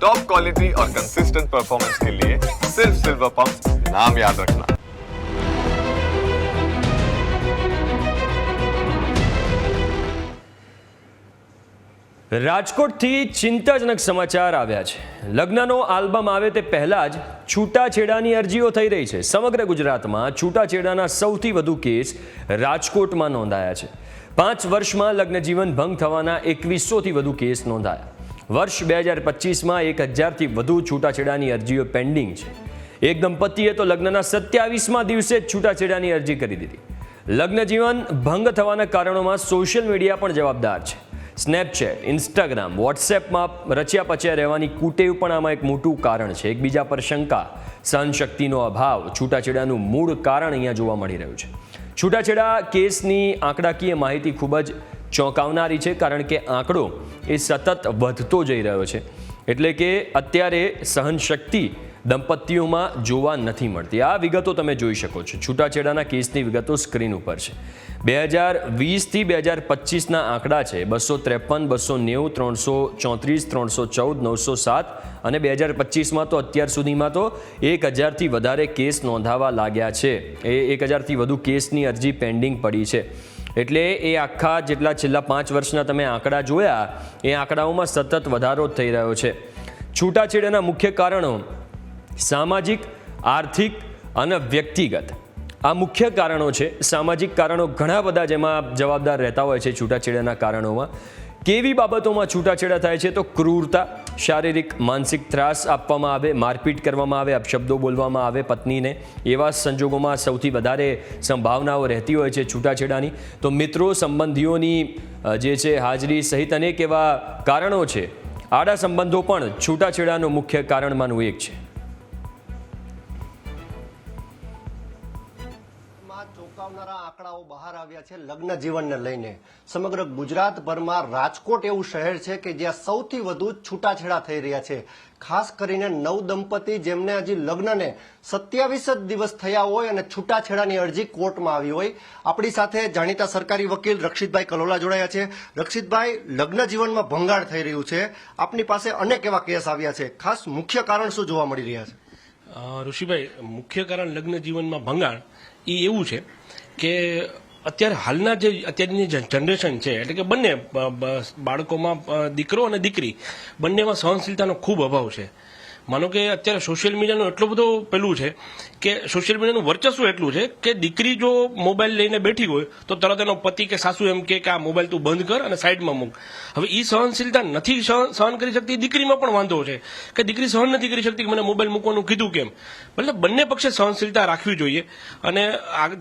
Top quality और consistent performance के लिए सिर्फ सिल्वर पंप नाम याद रखना। રાજકોટથી ચિંતાજનક સમાચાર આવ્યા છે। લગ્નનો આલ્બમ આવે તે પહેલા જ છૂટાછેડાની અરજીઓ થઈ રહી છે। સમગ્ર ગુજરાતમાં છૂટાછેડાના સૌથી વધુ કેસ રાજકોટમાં નોંધાયા છે। 5 વર્ષમાં લગ્ન જીવન ભંગ થવાના 2100થી વધુ કેસ નોંધાયા। વર્ષ 2025માં 1000થી વધુ છૂટાછેડાની અરજીઓ પેન્ડિંગ છે। એક દંપતીએ તો લગ્નના 27મા દિવસે જ છૂટાછેડાની અરજી કરી દીધી। લગ્ન જીવન ભંગ થવાના કારણોમાં સોશિયલ મીડિયા પણ જવાબદાર છે। સ્નેપચેટ, ઇન્સ્ટાગ્રામ, વોટ્સએપમાં રચ્યા પચ્યા રહેવાની કુટેવ પણ આમાં એક મોટું કારણ છે। એકબીજા પર શંકા, સહનશક્તિનો અભાવ છૂટાછેડાનું મૂળ કારણ અહીંયા જોવા મળી રહ્યું છે। છૂટાછેડા કેસની આંકડાકીય માહિતી ખૂબ જ ચોંકાવનારી છે, કારણ કે આંકડો એ સતત વધતો જઈ રહ્યો છે। એટલે કે અત્યારે સહનશક્તિ દંપતીઓમાં જોવા નથી મળતી। આ વિગતો તમે જોઈ શકો છો। છૂટાછેડાના કેસની વિગતો સ્ક્રીન ઉપર છે। 2020થી 2025ના આંકડા છે 253, 290, 334, 314, 907 અને 2025માં તો અત્યાર સુધીમાં તો 1000થી વધારે કેસ નોંધાવા લાગ્યા છે। એ 1000થી વધુ કેસની અરજી પેન્ડિંગ પડી છે। એટલે એ આખા જેટલા છેલ્લા 5 વર્ષના તમે આંકડા જોયા, એ આંકડાઓમાં સતત વધારો થઈ રહ્યો છે। છૂટાછેડાના મુખ્ય કારણો સામાજિક, આર્થિક અને વ્યક્તિગત, આ મુખ્ય કારણો છે। સામાજિક કારણો ઘણા બધા જેમાં જવાબદાર રહેતા હોય છે છૂટાછેડાના કારણોમાં। કેવી બાબતોમાં છૂટાછેડા થાય છે? તો ક્રૂરતા, શારીરિક માનસિક ત્રાસ આપવામાં આવે, મારપીટ કરવામાં આવે, અપશબ્દો બોલવામાં આવે પત્નીને, એવા સંજોગોમાં સૌથી વધારે સંભાવનાઓ રહેતી હોય છે છૂટાછેડાની। તો મિત્રો, સંબંધીઓની જે છે હાજરી સહિત અનેક એવા કારણો છે। આડા સંબંધો પણ છૂટાછેડાનું મુખ્ય કારણમાંનું એક છે। ચોંકાવનારા આંકડાઓ બહાર આવ્યા છે લગ્ન જીવનને લઈને। સમગ્ર ગુજરાતભરમાં રાજકોટ એવું શહેર છે કે જ્યાં સૌથી વધુ છૂટાછેડા થઈ રહ્યા છે। ખાસ કરીને નવ દંપતી જેમને હજી લગ્નને 27 જ દિવસ થયા હોય અને છૂટાછેડાની અરજી કોર્ટમાં આવી હોય। આપણી સાથે જાણીતા સરકારી વકીલ રક્ષિતભાઈ કલોલા જોડાયા છે। રક્ષિતભાઈ, લગ્ન જીવનમાં ભંગાણ થઈ રહ્યું છે, આપની પાસે અનેક એવા કેસ આવ્યા છે, ખાસ મુખ્ય કારણ શું જોવા મળી રહ્યા છે? ઋષિભાઈ, મુખ્ય કારણ લગ્ન જીવનમાં ભંગાણ એ એવું છે કે અત્યારે હાલના જે અત્યારની જનરેશન છે, એટલે કે બંને બાળકોમાં દીકરો અને દીકરી બંનેમાં સહનશીલતાનો ખૂબ અભાવ છે। માનો કે અત્યારે સોશિયલ મીડિયાનું એટલું બધું પેલું છે કે સોશિયલ મીડિયાનું વર્ચસ્વ એટલું છે કે દીકરી જો મોબાઈલ લઈને બેઠી હોય તો તરત એનો પતિ કે સાસુ એમ કે આ મોબાઈલ તું બંધ કર અને સાઈડમાં મૂક। હવે એ સહનશીલતા નથી સહન કરી શકતી, દીકરીમાં પણ વાંધો છે કે દીકરી સહન નથી કરી શકતી કે મને મોબાઈલ મૂકવાનું કીધું કેમ। મતલબ બંને પક્ષે સહનશીલતા રાખવી જોઈએ। અને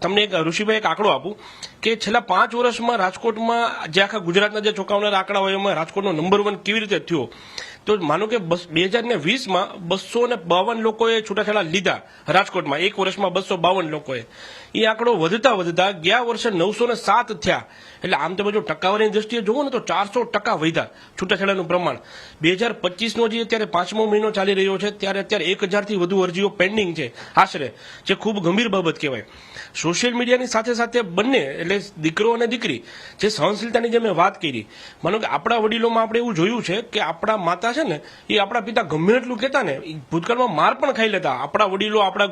તમને એક ઋષિભાઈ એક આંકડો આપું કે છેલ્લા 5 વર્ષમાં રાજકોટમાં જે આખા ગુજરાતના જે ચોંકાવનારા આંકડા હોય એમાં રાજકોટનો નંબર 1 કેવી રીતે થયો? તો માનો કે 2020માં 252 લોકોએ છૂટાછેડા લીધા રાજકોટમાં, એક વર્ષમાં 252 લોકોએ। એ આંકડો વધતા વધતા ગયા વર્ષે 907 થયા। એટલે આમ તમે જો ટકાવારીની દ્રષ્ટિએ જુઓ ને તો 400% વધ્યા છૂટાછેડાનું પ્રમાણ। 2025નો જે અત્યારે 5મો મહિનો ચાલી રહ્યો છે ત્યારે અત્યારે 1000થી વધુ અરજીઓ પેન્ડિંગ છે આશરે, જે ખૂબ ગંભીર બાબત કહેવાય। સોશિયલ મીડિયાની સાથે સાથે બંને એટલે દીકરો અને દીકરી જે સહનશીલતાની જે મેં વાત કરી, માનો કે આપણા વડીલોમાં આપણે એવું જોયું છે કે આપણા માતા છે ને એ આપણા પિતા ગમે એટલું કહેતા ને, ભૂતકાળમાં માર પણ ખાઈ લેતા। આપણા વડીલો, આપણા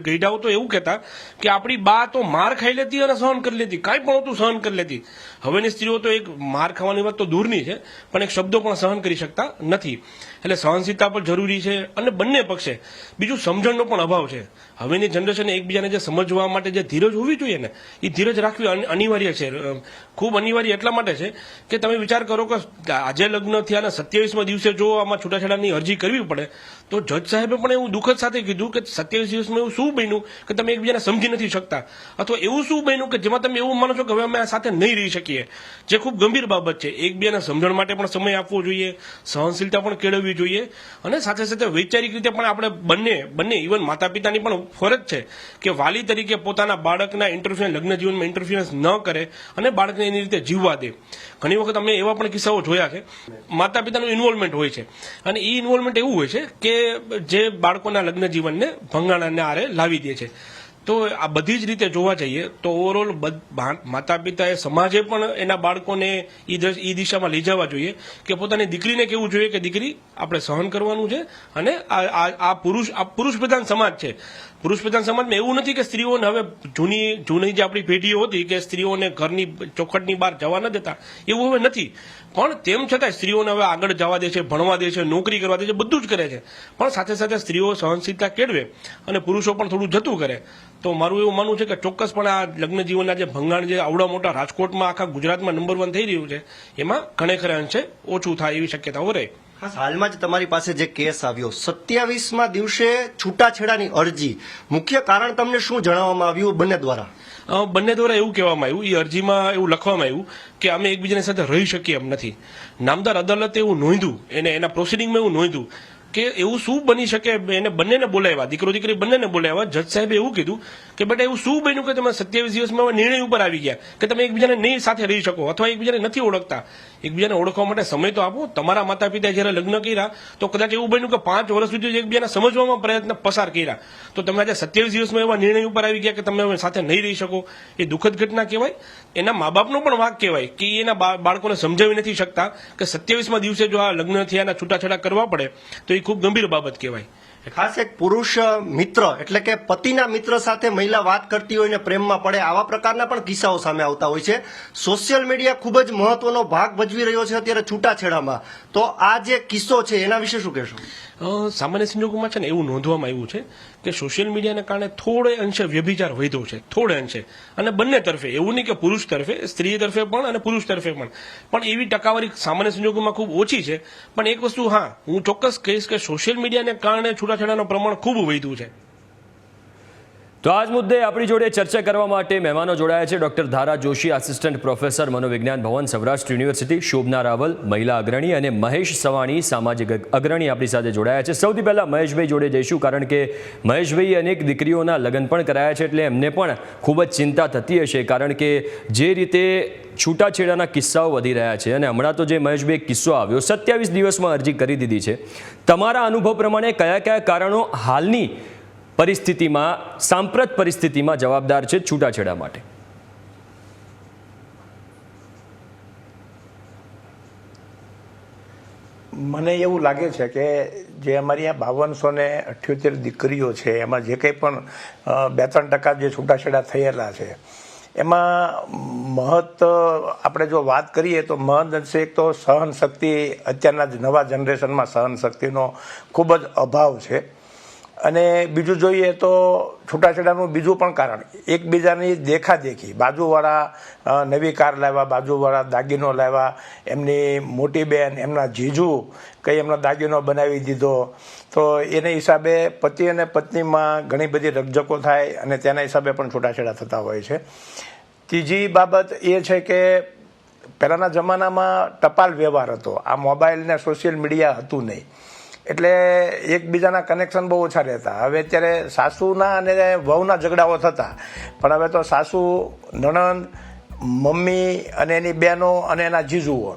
ગઈઢાઓ તો એવું કહેતા કે આપણી બા તો માર ખાઈ લેતી અને સહન કરી લેતી, કાંઈ પણ હતું સહન કરી લેતી। હવેની સ્ત્રીઓ તો એક માર ખાવાની વાત તો દૂરની છે, પણ એક શબ્દો પણ સહન કરી શકતા નથી। એટલે સહનશીલતા પણ જરૂરી છે અને બંને પક્ષે બીજું સમજણનો પણ અભાવ છે। હવેની જનરેશને એકબીજાને જે સમજવા માટે જે ધીરજ હોવી જોઈએ ને, એ ધીરજ રાખવી અનિવાર્ય છે। ખૂબ અનિવાર્ય એટલા માટે છે કે તમે વિચાર કરો કે આજે લગ્ન થયા અને 27મા દિવસે જો આમાં છૂટાછેડાની અરજી કરવી પડે તો જજ સાહેબે પણ એવું દુઃખદ સાથે કીધું કે 27 દિવસમાં એવું શું બન્યું કે તમે એકબીજાને સમજી નથી શકતા, અથવા એવું શું બન્યું કે જેમાં તમે એવું માનો છો કે હવે અમે આ સાથે નહીં રહી શકીએ, જે ખૂબ ગંભીર બાબત છે। એકબીજાને સમજણ માટે પણ સમય આપવો જોઈએ, સહનશીલતા પણ કેળવવી જોઈએ, અને સાથે સાથે વૈચારિક રીતે પણ આપણે બંને ઇવન માતા પિતાની પણ ફરજ છે કે વાલી તરીકે પોતાના બાળકના ઇન્ટરફિયરન્સ, લગ્ન જીવનમાં ઇન્ટરફિયરન્સ ન કરે અને બાળકને એની રીતે જીવવા દે। ઘણી વખત અમે એવા પણ કિસ્સાઓ જોયા છે માતા પિતાનું ઇન્વોલ્વમેન્ટ હોય છે, અને એ ઇન્વોલ્વમેન્ટ એવું હોય છે કે જે બાળકોના લગ્ન જીવનને ભંગાણના આરે લાવી દે છે। તો આ બધી જ રીતે જોવા જઈએ તો ઓવરઓલ માતા પિતાએ સમાજે પણ એના બાળકોને એ દિશામાં લઈ જવા જોઈએ કે પોતાની દીકરીને કેવું જોઈએ કે દીકરી આપણે સહન કરવાનું છે અને આ પુરુષ પ્રધાન સમાજ છે. પુરુષ પ્રધાન સમાજમાં એવું નથી કે સ્ત્રીઓને હવે જૂની જે આપણી પેઢીઓ હતી કે સ્ત્રીઓને ઘરની ચોખટની બહાર જવા ન દેતા, એવું હવે નથી. પણ તેમ છતાં સ્ત્રીઓને હવે આગળ જવા દે છે, ભણવા દે છે, નોકરી કરવા દે છે, બધું જ કરે છે. પણ સાથે સાથે સ્ત્રીઓ સહનશીલતા કેળવે અને પુરુષો પણ થોડું જતું કરે. તો મારું એવું માનવું છે કે ચોક્કસપણે આ લગ્ન જીવનના જે ભંગાણ જે આવડા મોટા રાજકોટમાં આખા ગુજરાતમાં નંબર 1 થઈ રહ્યું છે એમાં ઘણે અંશે ઓછું થાય એવી શક્યતાઓ રહે. ખાસ હાલમાં જ તમારી પાસે જે કેસ આવ્યો 27મા દિવસે છૂટાછેડાની અરજી, મુખ્ય કારણ તમને શું જણાવવામાં આવ્યું બંને દ્વારા? બંને દ્વારા એવું કહેવામાં આવ્યું, એ અરજીમાં એવું લખવામાં આવ્યું કે અમે એકબીજાની સાથે રહી શકીએ એમ નથી. નામદાર અદાલતે એવું નોંધ્યું, એના પ્રોસિડિંગમાં એવું નોંધ્યું કે એવું શું બની શકે. એને બંનેને બોલાવ્યા, દીકરો દીકરી બંનેને બોલાવ્યા. જજ સાહેબે એવું કીધું કે બેટા એવું શું બન્યું કે તમે 27 દિવસમાં નિર્ણય ઉપર આવી ગયા કે તમે એકબીજાને નહીં સાથે રહી શકો અથવા એકબીજાને નથી ઓળખતા. એકબીજાને ઓળખવા માટે સમય તો આપો. તમારા માતા પિતાએ જ્યારે લગ્ન કર્યા તો કદાચ એવું બન્યું કે 5 વર્ષ સુધી એકબીજાને સમજવામાં પ્રયત્ન પસાર કર્યા, તો તમે આજે 27 દિવસમાં એવા નિર્ણય ઉપર આવી ગયા કે તમે હવે સાથે નહીં રહી શકો. એ દુઃખદ ઘટના કહેવાય. એના મા બાપનો પણ વાંક કહેવાય કે એના બાળકોને સમજાવી નથી શકતા કે 27મા દિવસે જો આ લગ્ન થયાના છૂટાછેડા કરવા પડે તો એ ખૂબ ગંભીર બાબત કહેવાય. ખાસ એક પુરુષ મિત્ર એટલે કે પતિના મિત્ર સાથે મહિલા વાત કરતી હોય ને પ્રેમમાં પડે, આવા પ્રકારના પણ કિસ્સાઓ સામે આવતા હોય છે. સોશિયલ મીડિયા ખૂબ જ મહત્વનો ભાગ ભજવી રહ્યો છે અત્યારે છૂટાછેડામાં. તો આ જે કિસ્સો છે એના વિશે શું કહેશો? સામાન્ય સંજોગોમાં છે ને એવું નોંધવામાં આવ્યું છે કે સોશિયલ મીડિયાને કારણે થોડે અંશે વ્યભિચાર વધ્યો છે, થોડે અંશે. અને બંને તરફે, એવું નહીં કે પુરુષ તરફે, સ્ત્રી તરફે પણ અને પુરુષ તરફે પણ એવી ટકાવારી સામાન્ય સંજોગોમાં ખૂબ ઓછી છે. પણ એક વસ્તુ હા હું ચોક્કસ કહીશ કે સોશિયલ મીડિયાને કારણે છૂટાછેડાનું પ્રમાણ ખૂબ વધ્યું છે. તો આ જ મુદ્દે આપણી જોડે ચર્ચા કરવા માટે મહેમાનો જોડાયા છે. ડોક્ટર ધારા જોશી, આસિસ્ટન્ટ પ્રોફેસર, મનોવિજ્ઞાન ભવન, સૌરાષ્ટ્ર યુનિવર્સિટી, શોભના રાવલ, મહિલા અગ્રણી, અને મહેશ સવાણી, સામાજિક અગ્રણી આપણી સાથે જોડાયા છે. સૌથી પહેલા મહેશભાઈ જોડે જઈશું, કારણ કે મહેશભાઈ અનેક દીકરીઓના લગ્ન પણ કરાયા છે, એટલે એમને પણ ખૂબ જ ચિંતા થતી હશે. કારણ કે જે રીતે છૂટાછેડાના કિસ્સાઓ વધી રહ્યા છે અને હમણાં તો જે મહેશભાઈ એક કિસ્સો આવ્યો, 27 દિવસમાં અરજી કરી દીધી છે. તમારા અનુભવ પ્રમાણે કયા કયા કારણો હાલની પરિસ્થિતિમાં, સાંપ્રત પરિસ્થિતિમાં જવાબદાર છે છૂટાછેડા માટે? મને એવું લાગે છે કે જે અમારી આ 5278 દીકરીઓ છે એમાં જે કંઈ પણ 2-3% જે છૂટાછેડા થયેલા છે એમાં આપણે જો વાત કરીએ તો મહદ અંશે એક તો સહન શક્તિ, અત્યારના નવા જનરેશનમાં સહન શક્તિનો ખૂબ જ અભાવ છે. અને બીજું જોઈએ તો છૂટાછેડાનું બીજું પણ કારણ એકબીજાની દેખાદેખી. બાજુવાળા નવી કાર લાવ્યા, બાજુવાળા દાગીનો લાવ્યા, એમની મોટી બહેન, એમના જીજુ કંઈ એમનો દાગીનો બનાવી દીધો, તો એને હિસાબે પતિ અને પત્નીમાં ઘણી બધી રકઝકો થાય અને તેના હિસાબે પણ છૂટાછેડા થતા હોય છે. ત્રીજી બાબત એ છે કે પહેલાંના જમાનામાં ટપાલ વ્યવહાર હતો, આ મોબાઈલ ને સોશિયલ મીડિયા હતું નહીં, એટલે એકબીજાના કનેક્શન બહુ ઓછા રહેતા. હવે અત્યારે સાસુના અને વહુના ઝઘડાઓ થતા, પણ હવે તો સાસુ, નણંદ, મમ્મી અને એની બહેનો અને એના જીજુઓ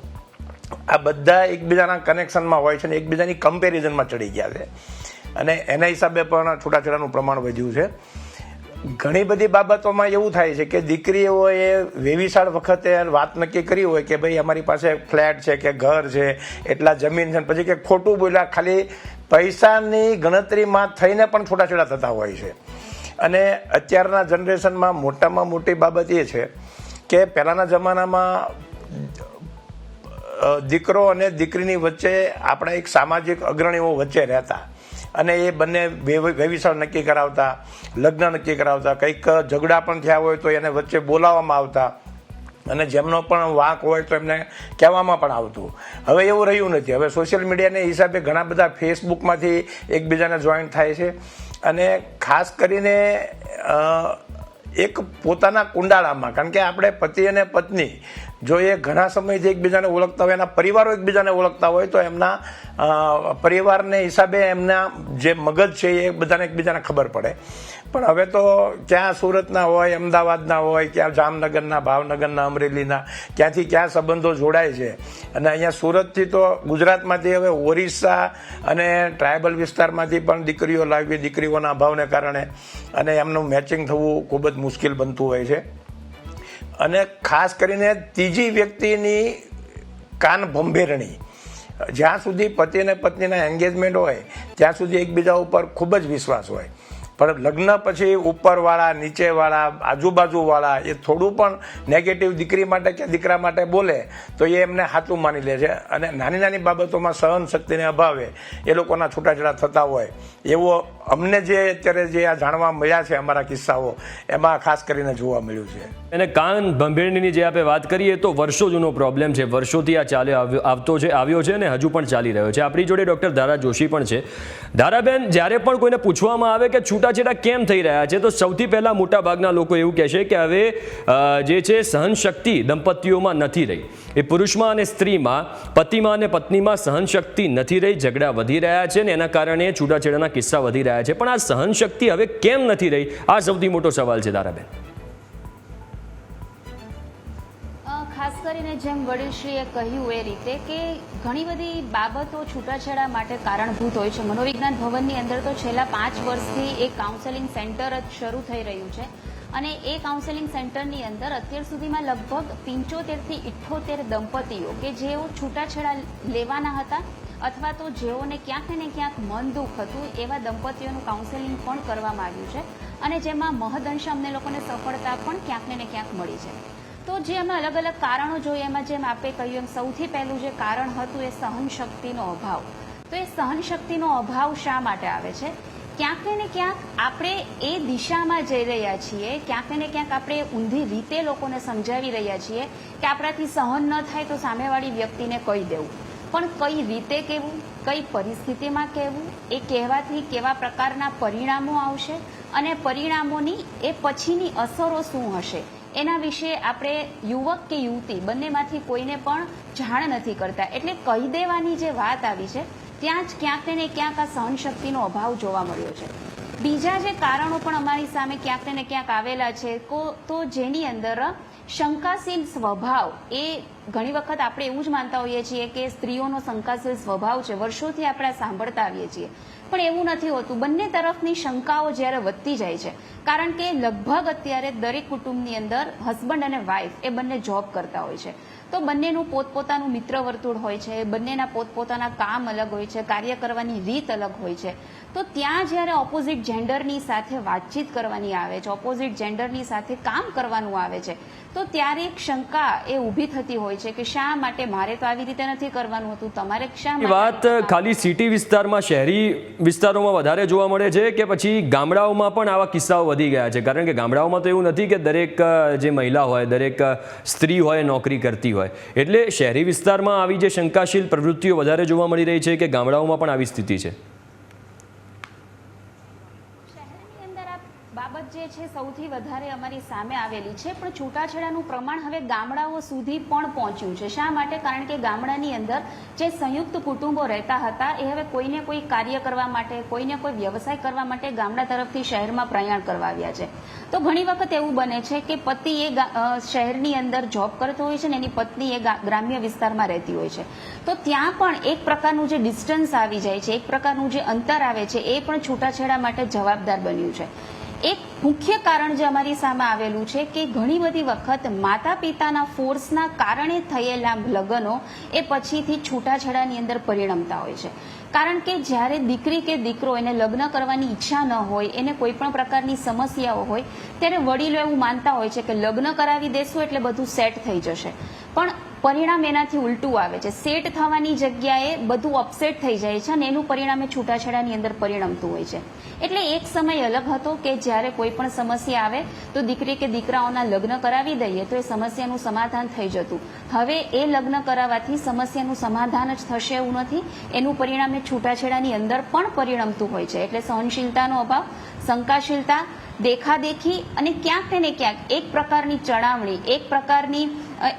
આ બધા એકબીજાના કનેક્શનમાં હોય છે અને એકબીજાની કમ્પેરિઝનમાં ચડી ગયા છે અને એના હિસાબે પણ છૂટાછેડાનું પ્રમાણ વધ્યું છે. ઘણી બધી બાબતોમાં એવું થાય છે કે દીકરીઓએ વેવિશાળ વખતે વાત નક્કી કરી હોય કે ભાઈ અમારી પાસે ફ્લેટ છે કે ઘર છે, એટલા જમીન છે, પછી કે ખોટું બોલ્યા, ખાલી પૈસાની ગણતરીમાં થઈને પણ છૂટાછેડા થતા હોય છે. અને અત્યારના જનરેશનમાં મોટામાં મોટી બાબત એ છે કે પહેલાંના જમાનામાં દીકરો અને દીકરીની વચ્ચે આપણા એક સામાજિક અગ્રણીઓ વચ્ચે રહેતા અને એ બંને વ્યવિશાળ નક્કી કરાવતા, લગ્ન નક્કી કરાવતા, કંઈક ઝઘડા પણ થયા હોય તો એને વચ્ચે બોલાવવામાં આવતા અને જેમનો પણ વાંક હોય તો એમને કહેવામાં પણ આવતું. હવે એવું રહ્યું નથી. હવે સોશિયલ મીડિયાને હિસાબે ઘણા બધા ફેસબુકમાંથી એકબીજાને જોઈન્ટ થાય છે અને ખાસ કરીને એક પોતાના કુંડાળામાં, કારણ કે આપણે પતિ અને પત્ની જો એ ઘણા સમયથી એકબીજાને ઓળખતા હોય, એના પરિવારો એકબીજાને ઓળખતા હોય, તો એમના પરિવારને હિસાબે એમના જે મગજ છે એ બધાને એકબીજાને ખબર પડે. પણ હવે તો ક્યાં સુરતના હોય, અમદાવાદના હોય, ક્યાં જામનગરના, ભાવનગરના, અમરેલીના, ક્યાંથી ક્યાં સંબંધો જોડાય છે. અને અહીંયા સુરતથી તો ગુજરાતમાંથી હવે ઓરિસ્સા અને ટ્રાયબલ વિસ્તારમાંથી પણ દીકરીઓ લાવી, દીકરીઓના અભાવને કારણે, અને એમનું મેચિંગ થવું ખૂબ જ મુશ્કેલ બનતું હોય છે. અને ખાસ કરીને ત્રીજી વ્યક્તિની કાન ભંભેરણી, જ્યાં સુધી પતિ અને પત્નીના એન્ગેજમેન્ટ હોય ત્યાં સુધી એકબીજા ઉપર ખૂબ જ વિશ્વાસ હોય, પણ લગ્ન પછી ઉપરવાળા, નીચેવાળા, આજુબાજુવાળા એ થોડું પણ નેગેટિવ દીકરી માટે કે દીકરા માટે બોલે તો એ એમને સાચું માની લે છે. અને નાની નાની બાબતોમાં સહન શક્તિને અભાવે એ લોકોના છૂટાછેડા થતા હોય, એવો અમને જે અત્યારે જે આ જાણવા મળ્યા છે અમારા કિસ્સાઓ, એમાં ખાસ કરીને જોવા મળ્યું છે. અને કાન ભંભેરણીની જે આપણે વાત કરીએ તો વર્ષો જૂનો પ્રોબ્લેમ છે, વર્ષોથી આ આવ્યો છે અને હજુ પણ ચાલી રહ્યો છે. આપણી જોડે ડૉક્ટર ધારા જોશી પણ છે. ધારાબેન, જ્યારે પણ કોઈને પૂછવામાં આવે કે છૂટાછેડા કેમ થઈ રહ્યા છે, તો સૌથી પહેલાં મોટાભાગના લોકો એવું કહેશે કે હવે જે છે સહનશક્તિ દંપતીઓમાં નથી રહી. એ પુરુષમાં અને સ્ત્રીમાં, પતિમાં અને પત્નીમાં સહનશક્તિ નથી રહી, ઝઘડા વધી રહ્યા છે અને એના કારણે છૂટાછેડાના કિસ્સા વધી રહ્યા છે. પણ આ સહનશક્તિ હવે કેમ નથી રહી, આ સૌથી મોટો સવાલ છે. ધારાબેન, ખાસ કરીને જેમ વડીલશ્રીએ કહ્યું એ રીતે કે ઘણી બધી બાબતો છૂટાછેડા માટે કારણભૂત હોય છે. મનોવિજ્ઞાન ભવનની અંદર તો છેલ્લા 5 વર્ષથી એક કાઉન્સેલિંગ સેન્ટર જ શરૂ થઈ રહ્યું છે અને એ કાઉન્સેલિંગ સેન્ટરની અંદર અત્યાર સુધીમાં લગભગ 75 થી 78 દંપતીઓ કે જેઓ છૂટાછેડા લેવાના હતા અથવા તો જેઓને ક્યાંક ને ક્યાંક મન દુઃખ હતું, એવા દંપતીઓનું કાઉન્સેલિંગ પણ કરવામાં આવ્યું છે અને જેમાં મહદઅંશે અમને લોકોને સફળતા પણ ક્યાંક ને ક્યાંક મળી છે. તો જે અમે અલગ અલગ કારણો જોઈએ, એમાં જેમ આપે કહ્યું એમ સૌથી પહેલું જે કારણ હતું એ સહનશક્તિનો અભાવ. તો એ સહનશક્તિનો અભાવ શા માટે આવે છે? ક્યાંક ને ક્યાંક આપણે એ દિશામાં જઈ રહ્યા છીએ, ક્યાંક ને ક્યાંક આપણે ઊંધી રીતે લોકોને સમજાવી રહ્યા છીએ કે આપણાથી સહન ન થાય તો સામેવાળી વ્યક્તિને કહી દેવું. પણ કઈ રીતે કહેવું, કઈ પરિસ્થિતિમાં કહેવું, એ કહેવાથી કેવા પ્રકારના પરિણામો આવશે અને પરિણામોની એ પછીની અસરો શું હશે, એના વિશે આપણે યુવક કે યુવતી બંનેમાંથી કોઈને પણ જાણ નથી કરતા. એટલે કહી દેવાની જે વાત આવી છે ત્યાં જ ક્યાંક ને ક્યાંક આ સહનશક્તિનો અભાવ જોવા મળ્યો છે. બીજા જે કારણો પણ અમારી સામે ક્યાંક ને ક્યાંક આવેલા છે તો જેની અંદર શંકાશીલ સ્વભાવ, એ ઘણી વખત આપણે એવું જ માનતા હોઈએ છીએ કે સ્ત્રીઓનો શંકાશીલ સ્વભાવ છે, વર્ષોથી આપણે સાંભળતા આવીએ છીએ, પણ એવું નથી હોતું. બંને તરફની શંકાઓ જ્યારે વધતી જાય છે, કારણ કે લગભગ અત્યારે દરેક કુટુંબની અંદર હસબન્ડ અને વાઇફ એ બંને જોબ કરતા હોય છે, તો બંનેનું પોતપોતાનું મિત્ર વર્તુળ હોય છે, બંનેના પોતપોતાના કામ અલગ હોય છે, કાર્ય કરવાની રીત અલગ હોય છે. તો ત્યાં જ્યારે ઓપોઝિટ જેન્ડરની સાથે વાતચીત કરવાની આવે છે, ઓપોઝિટ જેન્ડરની સાથે કામ કરવાનું આવે છે, તો ત્યારે એક શંકા એ ઊભી થતી હોય છે કે શા માટે મારે તો આવી રીતે નથી કરવાનું હતું, તમારે શા માટે. વાત ખાલી સિટી વિસ્તારમાં, શહેરી વિસ્તારોમાં વધારે જોવા મળે છે કે પછી ગામડાઓમાં પણ આવા કિસ્સાઓ વધી ગયા છે? કારણ કે ગામડાઓમાં તો એવું નથી કે દરેક જે મહિલા હોય, દરેક સ્ત્રી હોય નોકરી કરતી હોય, એટલે શહેરી વિસ્તારમાં આવી જે શંકાશીલ પ્રવૃત્તિઓ વધારે જોવા મળી રહી છે કે ગામડાઓમાં પણ આવી સ્થિતિ છે? બાબત જે છે સૌથી વધારે અમારી સામે આવેલી છે, પણ છૂટાછેડાનું પ્રમાણ હવે ગામડાઓ સુધી પણ પહોંચ્યું છે. શા માટે? કારણ કે ગામડાની અંદર જે સંયુક્ત કુટુંબો રહેતા હતા એ હવે કોઈને કોઈ કાર્ય કરવા માટે, કોઈને કોઈ વ્યવસાય કરવા માટે ગામડા તરફથી શહેરમાં પ્રયાણ કરવા આવ્યા છે. તો ઘણી વખત એવું બને છે કે પતિ એ શહેરની અંદર જોબ કરતો હોય છે ને એની પત્ની એ ગ્રામ્ય વિસ્તારમાં રહેતી હોય છે, તો ત્યાં પણ એક પ્રકારનું જે ડિસ્ટન્સ આવી જાય છે, એક પ્રકારનું જે અંતર આવે છે, એ પણ છૂટાછેડા માટે જવાબદાર બન્યું છે. એક મુખ્ય કારણ જે અમારી સામે આવેલું છે કે ઘણી બધી વખત માતા પિતાના ફોર્સના કારણે થયેલા લગ્નો એ પછીથી છૂટાછેડાની અંદર પરિણમતા હોય છે. કારણ કે જ્યારે દીકરી કે દીકરો એને લગ્ન કરવાની ઈચ્છા ન હોય, એને કોઈ પણ પ્રકારની સમસ્યાઓ હોય, ત્યારે વડીલો એવું માનતા હોય છે કે લગ્ન કરાવી દેશું એટલે બધું સેટ થઈ જશે, પણ પરિણામ એનાથી ઉલટું આવે છે. સેટ થવાની જગ્યાએ બધું અપસેટ થઈ જાય છે અને એનું પરિણામ એ છૂટાછેડાની અંદર પરિણમતું હોય છે. એટલે એક સમય અલગ હતો કે જ્યારે કોઈ પણ સમસ્યા આવે તો દીકરી કે દીકરાઓના લગ્ન કરાવી દઈએ તો એ સમસ્યાનું સમાધાન થઈ જતું. હવે એ લગ્ન કરાવવાથી સમસ્યાનું સમાધાન જ થશે એવું નથી, એનું પરિણામ એ છૂટાછેડાની અંદર પણ પરિણમતું હોય છે. એટલે સહનશીલતાનો અભાવ, શંકાશીલતા, દેખાદેખી અને ક્યાંક ને ક્યાંક એક પ્રકારની ચડાવણી, એક પ્રકારની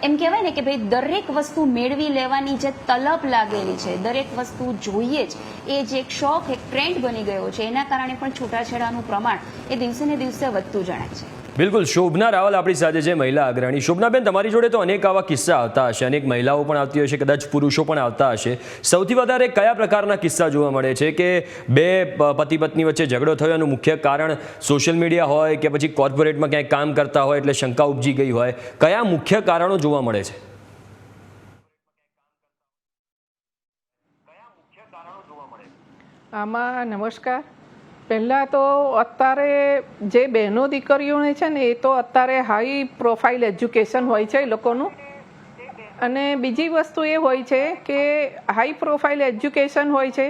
એમ કહેવાય ને કે ભાઈ દરેક વસ્તુ મેળવી લેવાની જે તલબ લાગેલી છે, દરેક વસ્તુ જોઈએ જ, એ જે એક શોખ, એક ટ્રેન્ડ બની ગયો છે, એના કારણે પણ છૂટાછેડાનું પ્રમાણ એ દિવસે ને દિવસે વધતું જણાય છે. બિલકુલ. શોભના રાવલ આપણી સાથે છે, મહિલા અગ્રણી. શોભનાબેન, તમારી જોડે તો અનેક આવા કિસ્સા આવતા હશે, અનેક મહિલાઓ પણ આવતી હશે, કદાચ પુરુષો પણ આવતા હશે. સૌથી વધારે કયા પ્રકારના કિસ્સા જોવા મળે છે કે બે પતિ પત્ની વચ્ચે ઝઘડો થયો એનું મુખ્ય કારણ સોશિયલ મીડિયા હોય કે પછી કોર્પોરેટમાં ક્યાંય કામ કરતા હોય એટલે શંકા ઉપજી ગઈ હોય? કયા મુખ્ય કારણો જોવા મળે છે? આમાં નમસ્કાર. પહેલાં તો અત્યારે જે બહેનો દીકરીઓને છે ને, એ તો અત્યારે હાઈ પ્રોફાઇલ એજ્યુકેશન હોય છે એ લોકોનું. અને બીજી વસ્તુ એ હોય છે કે હાઈ પ્રોફાઇલ એજ્યુકેશન હોય છે,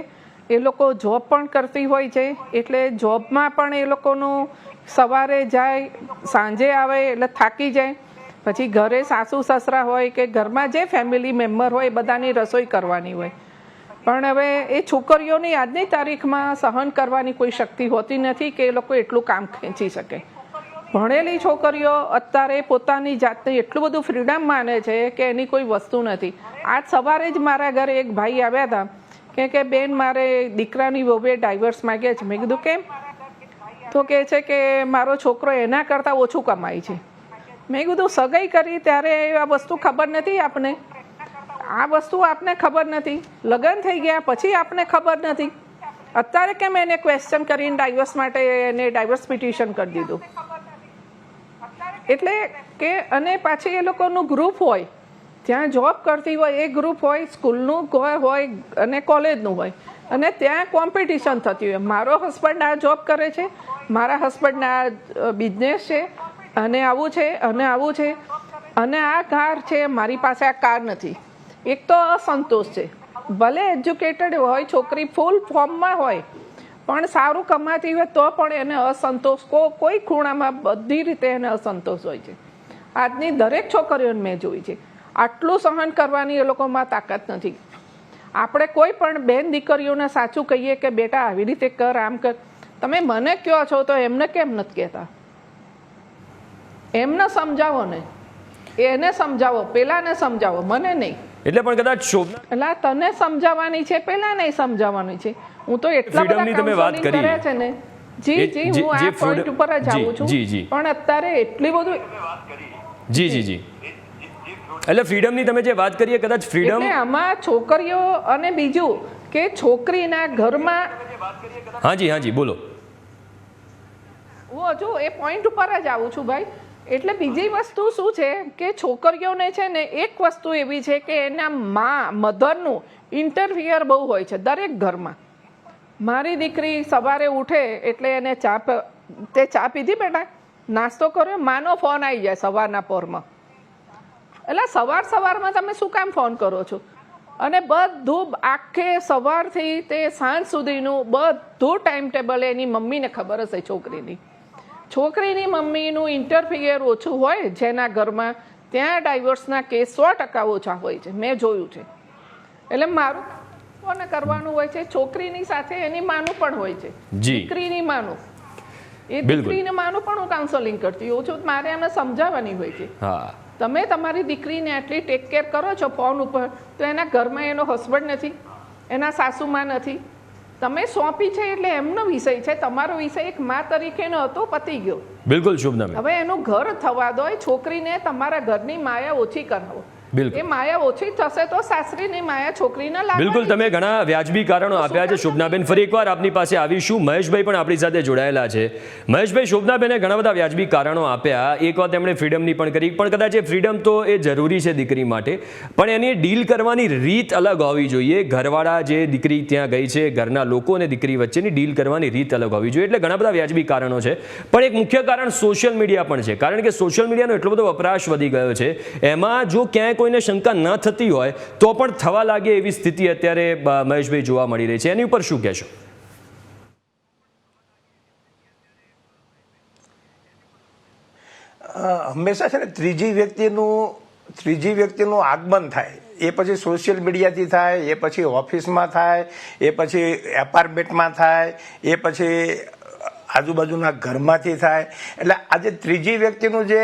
એ લોકો જોબ પણ કરતી હોય છે, એટલે જોબમાં પણ એ લોકોનું સવારે જાય, સાંજે આવે એટલે થાકી જાય, પછી ઘરે સાસુ સસરા હોય કે ઘરમાં જે ફેમિલી મેમ્બર હોય એ બધાની રસોઈ કરવાની હોય. પણ હવે એ છોકરીઓની આજની તારીખમાં સહન કરવાની કોઈ શક્તિ હોતી નથી કે એ લોકો એટલું કામ ખેંચી શકે. ભણેલી છોકરીઓ અત્યારે પોતાની જાતને એટલું બધું ફ્રીડમ માને છે કે એની કોઈ વસ્તુ નથી. આજ સવારે જ મારા ઘરે એક ભાઈ આવ્યા હતા કે બેન, મારે દીકરાની વહુએ ડાયવર્સ માગ્યા છે. મેં કીધું કેમ? તો કહે છે કે મારો છોકરો એના કરતાં ઓછું કમાય છે. મેં કીધું સગાઈ કરી ત્યારે આ વસ્તુ ખબર નથી આપને? આ વસ્તુ આપને ખબર નથી? લગ્ન થઈ ગયા પછી આપને ખબર નથી? અત્યારે કેમ એને ક્વેશ્ચન કરીને ડાયવર્સ માટે એને ડાયવર્સ પિટિશન કરી દીધું? એટલે કે અને પાછી એ લોકોનું ગ્રુપ હોય, ત્યાં જોબ કરતી હોય એ ગ્રુપ હોય, સ્કૂલનું હોય અને કોલેજનું હોય, અને ત્યાં કોમ્પિટિશન થતી હોય. મારો હસબન્ડ આ જોબ કરે છે, મારા હસબન્ડ આ બિઝનેસ છે, અને આવું છે અને આવું છે, અને આ કાર છે, મારી પાસે આ કાર નથી. એક તો અસંતોષ છે. ભલે એજ્યુકેટેડ હોય છોકરી, ફૂલ ફોર્મમાં હોય, પણ સારું કમાતી હોય તો પણ એને અસંતોષ, કોઈ ખૂણામાં બધી રીતે એને અસંતોષ હોય છે. આજની દરેક છોકરીઓને મેં જોઈ છે. આટલું સહન કરવાની એ લોકોમાં તાકાત નથી. આપણે કોઈ પણ બેન દીકરીઓને સાચું કહીએ કે બેટા આવી રીતે કર, આમ કર, તમે મને કહો છો તો એમને કેમ નથી કહેતા? એમને સમજાવો ને, એને સમજાવો, પેલાને સમજાવો, મને નહીં. એટલે પણ કદાચ શોભના, એટલે તને સમજાવવાની છે, પેલા નહીં સમજાવવાની છે. હું તો એટલા બધા કાઉન્સેલિંગ કર્યા છે ને. જી હું આ પોઈન્ટ ઉપર જ આવું છું. પણ અત્યારે એટલી બધું જી એટલે ફ્રીડમની તમે જે વાત કરીએ, કદાચ ફ્રીડમ એટલે આમાં છોકરીઓ અને બીજું કે છોકરીના ઘરમાં. હાજી બોલો. હું હજુ એ પોઈન્ટ ઉપર જ આવું છું ભાઈ. એટલે બીજી વસ્તુ શું છે કે છોકરીઓને છે ને એક વસ્તુ એવી છે કે એના મધરનું ઇન્ટરફિયર બહુ હોય છે દરેક ઘરમાં. મારી દીકરી સવારે ઉઠે એટલે એને ચા પીધી બેટા, નાસ્તો કર્યો, માનો ફોન આવી જાય સવારના પોરમાં. એટલે સવારમાં તમે શું કામ ફોન કરો છો? અને બધું આખે સવારથી તે સાંજ સુધીનું બધું ટાઈમ ટેબલ એની મમ્મીને ખબર હશે. છોકરીની મમ્મીનું ઇન્ટરફિયર ઓછું હોય જેના ઘરમાં, ત્યાં ડાયવોર્સના કેસ 100% ઓછા હોય છે. મેં જોયું છે. એટલે મારું કોને કરવાનું હોય છે? છોકરીની સાથે એની માનું પણ હોય છે, દીકરીની માનું. એ દીકરીને માનું પણ હું કાઉન્સેલિંગ કરતી હોઉં છું. મારે એમને સમજાવવાની હોય છે. તમે તમારી દીકરીને આટલી ટેક કેર કરો છો ફોન ઉપર, તો એના ઘરમાં એનો હસબન્ડ નથી, એના સાસુમાં નથી. તમે સોંપી છે એટલે એમનો વિષય છે, તમારો વિષય એક મા તરીકેનો હતો, પતી ગયો. બિલકુલ શુભના. હવે એનું ઘર થવા દો. છોકરીને તમારા ઘરની માયા ઓછી કરાવો. એ માયા ઓછી થશે તો સાસરીની માયા છોકરીને લાગે. બિલકુલ, તમે ઘણા વ્યાજબી કારણો આપ્યા છે શુભનાબેન. ફરી એકવાર આપની પાસે આવીશું. મહેશભાઈ પણ આપણી સાથે જોડાયેલા છે. મહેશભાઈ, શુભનાબેને ઘણા બધા વ્યાજબી કારણો આપ્યા. એક વાત એમણે ફ્રીડમની પણ કરી, પણ કદાચ એ ફ્રીડમ તો એ જરૂરી છે દીકરી માટે, પણ એની ડીલ કરવાની રીત અલગ હોવી જોઈએ. ઘરવાળા જે દીકરી ત્યાં ગઈ છે, ઘરના લોકો અને દીકરી વચ્ચેની ડીલ કરવાની રીત અલગ હોવી જોઈએ. એટલે ઘણા બધા વ્યાજબી કારણો છે, પણ એક મુખ્ય કારણ સોશિયલ મીડિયા પણ છે. કારણ કે સોશિયલ મીડિયાનો એટલો બધો વપરાશ વધી ગયો છે, એમાં જો ક્યાંય કોઈને શંકા ન થતી હોય તો પણ થવા લાગે એવી સ્થિતિ અત્યારે મહેશભાઈ જોવા મળી રહી છે. એની ઉપર શું કહેશો? હંમેશા છે ને ત્રીજી વ્યક્તિનું આગમન થાય, એ પછી સોશિયલ મીડિયાથી થાય, એ પછી ઓફિસમાં થાય, એ પછી એપાર્ટમેન્ટમાં થાય, એ પછી આજુબાજુના ઘરમાંથી થાય. એટલે આજે ત્રીજી વ્યક્તિનું જે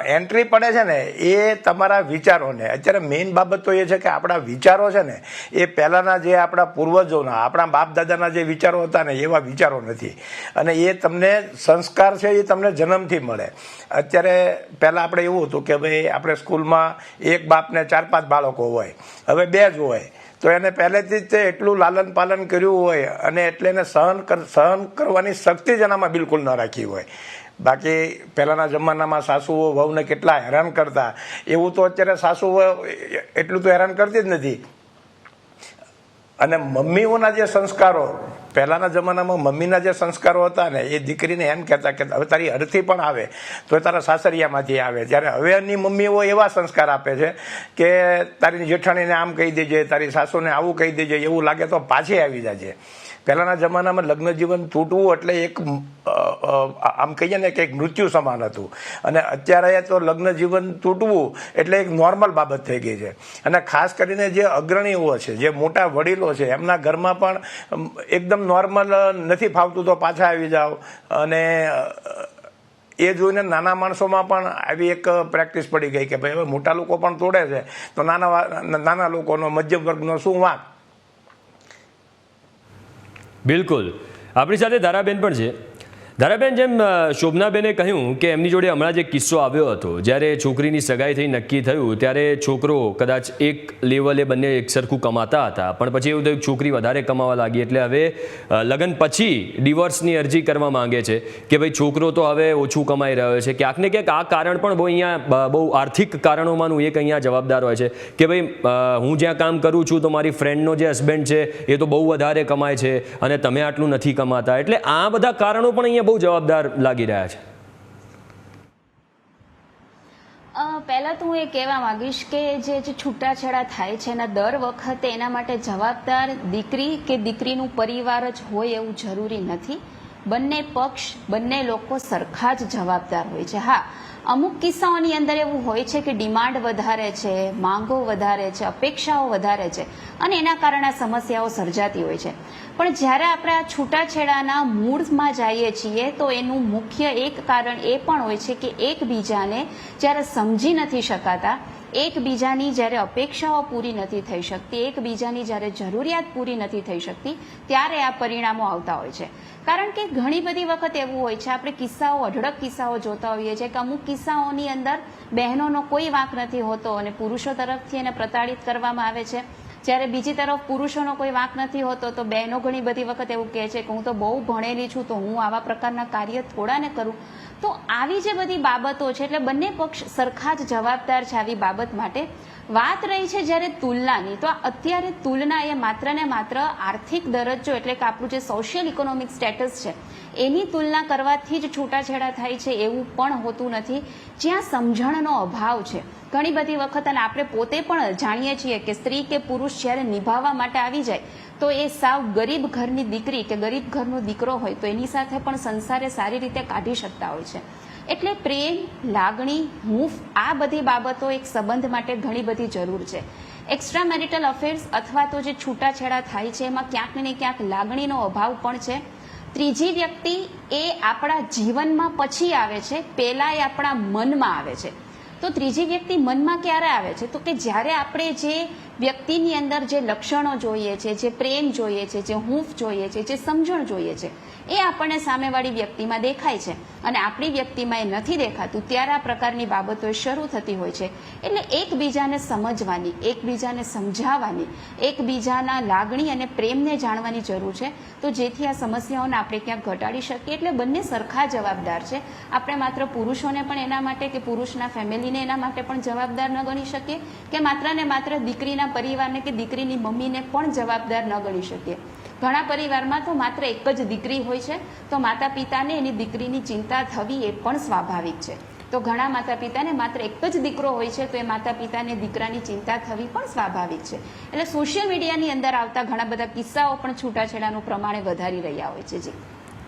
એન્ટ્રી પડે છે ને એ તમારા વિચારોને, અત્યારે મેઇન બાબત તો એ છે કે આપણા વિચારો છે ને એ પહેલાંના જે આપણા પૂર્વજોના, આપણા બાપ દાદાના જે વિચારો હતા ને એવા વિચારો નથી. અને એ તમને સંસ્કાર છે એ તમને જન્મથી મળે. અત્યારે પહેલાં આપણે એવું હતું કે ભાઈ આપણે સ્કૂલમાં એક બાપને 4-5 બાળકો હોય, હવે 2 જ હોય, તો એને પહેલેથી જ તે એટલું લાલન પાલન કર્યું હોય અને એટલે એને સહન કરવાની શક્તિ જ એનામાં બિલકુલ ન રાખી હોય. બાકી પહેલાંના જમાનામાં સાસુઓ વહુને કેટલા હેરાન કરતા, એવું તો અત્યારે સાસુઓ એટલું તો હેરાન કરતી જ નથી. અને મમ્મીઓના જે સંસ્કારો, પહેલાંના જમાનામાં મમ્મીના જે સંસ્કારો હતા ને એ દીકરીને એમ કહેતા કે હવે તારી અર્થી પણ આવે તો તારા સાસરિયામાંથી આવે. જ્યારે હવેની મમ્મીઓ એવા સંસ્કાર આપે છે કે તારી જેઠાણીને આમ કહી દેજે, તારી સાસુને આવું કહી દેજે, એવું લાગે તો પાછી આવી જાજે. પહેલાંના જમાનામાં લગ્ન જીવન તૂટવું એટલે એક આમ કહીએ ને કે એક મૃત્યુ સમાન હતું. અને અત્યારે તો લગ્ન જીવન તૂટવું એટલે એક નોર્મલ બાબત થઈ ગઈ છે. અને ખાસ કરીને જે અગ્રણીઓ છે, જે મોટા વડીલો છે, એમના ઘરમાં પણ એકદમ નોર્મલ નથી ફાવતું તો પાછા આવી જાઓ. અને એ જોઈને નાના માણસોમાં પણ આવી એક પ્રેક્ટિસ પડી ગઈ કે ભાઈ હવે મોટા લોકો પણ તોડે છે તો નાના લોકોનો, મધ્યમ વર્ગનો શું વાંક. બિલકુલ. આપણી સાથે ધારાબેન પણ છે. ધારાબેન, જેમ શોભનાબેને કહ્યું કે એમની જોડે હમણાં જે કિસ્સો આવ્યો હતો, જ્યારે છોકરીની સગાઈ થઈ નક્કી થયું ત્યારે છોકરો કદાચ એક લેવલે બંને એક સરખું કમાતા હતા, પણ પછી એવું થયું છોકરી વધારે કમાવા લાગી એટલે હવે લગ્ન પછી ડિવોર્સની અરજી કરવા માંગે છે કે ભાઈ છોકરો તો હવે ઓછું કમાઈ રહ્યો છે. ક્યાંક ને ક્યાંક આ કારણ પણ બહુ આર્થિક કારણોમાંનું એક અહીંયા જવાબદાર હોય છે કે ભાઈ હું જ્યાં કામ કરું છું તો મારી ફ્રેન્ડનો જે હસબન્ડ છે એ તો બહુ વધારે કમાય છે અને તમે આટલું નથી કમાતા. એટલે આ બધા કારણો પણ અહીંયા બહુ જવાબદાર લાગી રહ્યા છે. પહેલા તો હું એ કહેવા માંગીશ કે જે છૂટાછેડા થાય છે એના દર વખતે એના માટે જવાબદાર દીકરી કે દીકરીનું પરિવાર જ હોય એવું જરૂરી નથી. બંને પક્ષ, બંને લોકો સરખા જ જવાબદાર હોય છે. હા, અમુક કિસ્સાઓની અંદર એવું હોય છે કે ડિમાન્ડ વધારે છે, માંગો વધારે છે, અપેક્ષાઓ વધારે છે અને એના કારણે સમસ્યાઓ સર્જાતી હોય છે. પણ જ્યારે આપણે આ છૂટાછેડાના મૂળમાં જઈએ છીએ તો એનું મુખ્ય એક કારણ એ પણ હોય છે કે એકબીજાને જ્યારે સમજી નથી શકાતા, એકબીજાની જ્યારે અપેક્ષાઓ પૂરી નથી થઈ શકતી, એકબીજાની જ્યારે જરૂરિયાત પૂરી નથી થઈ શકતી, ત્યારે આ પરિણામો આવતા હોય છે. કારણ કે ઘણી બધી વખત એવું હોય છે, આપણે કિસ્સાઓ, અઢળક કિસ્સાઓ જોતા હોઈએ છીએ કે અમુક કિસ્સાઓની અંદર બહેનોનો કોઈ વાંક નથી હોતો અને પુરુષો તરફથી એને પ્રતાડિત કરવામાં આવે છે. જ્યારે બીજી તરફ પુરુષોનો કોઈ વાંક નથી હોતો તો બહેનો ઘણી બધી વખત એવું કહે છે કે હું તો બહુ ભણેલી છું તો હું આવા પ્રકારના કાર્ય થોડા ને કરું. તો આવી જે બધી બાબતો છે એટલે બંને પક્ષ સરખા જ જવાબદાર છે આવી બાબત માટે. વાત રહી છે જ્યારે તુલનાની, તો અત્યારે તુલના એ માત્ર ને માત્ર આર્થિક દરજ્જો એટલે કે આપણું જે સોશિયલ ઇકોનોમિક સ્ટેટસ છે એની તુલના કરવાથી જ છૂટાછેડા થાય છે એવું પણ હોતું નથી. જ્યાં સમજણનો અભાવ છે ઘણી બધી વખત, અને આપણે પોતે પણ જાણીએ છીએ કે સ્ત્રી કે પુરુષ જ્યારે નિભાવવા માટે આવી જાય તો એ સાવ ગરીબ ઘરની દીકરી કે ગરીબ ઘરનો દીકરો હોય તો એની સાથે પણ સંસારે સારી રીતે કાઢી શકતા હોય છે. એટલે પ્રેમ, લાગણી, હૂંફ આ બધી બાબતો એક સંબંધ માટે ઘણી બધી જરૂર છે. એક્સ્ટ્રા મેરિટલ અફેર્સ અથવા તો જે છૂટાછેડા થાય છે એમાં ક્યાંક ને ક્યાંક લાગણીનો અભાવ પણ છે. ત્રીજી વ્યક્તિ એ આપણા જીવનમાં પછી આવે છે, પહેલા એ આપણા મનમાં આવે છે. તો ત્રીજી વ્યક્તિ મનમાં ક્યારે આવે છે તો કે જ્યારે આપણે જે વ્યક્તિની અંદર જે લક્ષણો જોઈએ છે, જે પ્રેમ જોઈએ છે, જે હૂંફ જોઈએ છે, જે સમજણ જોઈએ છે એ આપણને સામેવાળી વ્યક્તિમાં દેખાય છે અને આપણી વ્યક્તિમાં એ નથી દેખાતું, ત્યારે આ પ્રકારની બાબતો શરૂ થતી હોય છે. એટલે એકબીજાને સમજવાની, એકબીજાને સમજાવવાની, એકબીજાના લાગણી અને પ્રેમને જાણવાની જરૂર છે તો જેથી આ સમસ્યાઓને આપણે ક્યાંક ઘટાડી શકીએ. એટલે બંને સરખા જવાબદાર છે. આપણે માત્ર પુરુષોને પણ એના માટે કે પુરુષના ફેમિલીને એના માટે પણ જવાબદાર ન ગણી શકીએ કે માત્ર ને માત્ર દીકરીના પરિવારને કે દીકરીની મમ્મીને પણ જવાબદાર ન ગણી શકીએ. ઘણા પરિવારમાં તો માત્ર એક જ દીકરી હોય છે તો માતા પિતાને એની દીકરીની ચિંતા થવી એ પણ સ્વાભાવિક છે. તો ઘણા માતા પિતાને માત્ર એક જ દીકરો હોય છે તો એ માતા પિતાને દીકરાની ચિંતા થવી પણ સ્વાભાવિક છે. એટલે સોશિયલ મીડિયાની અંદર આવતા ઘણા બધા કિસ્સાઓ પણ છૂટાછેડાનું પ્રમાણે વધારી રહ્યા હોય છે. જી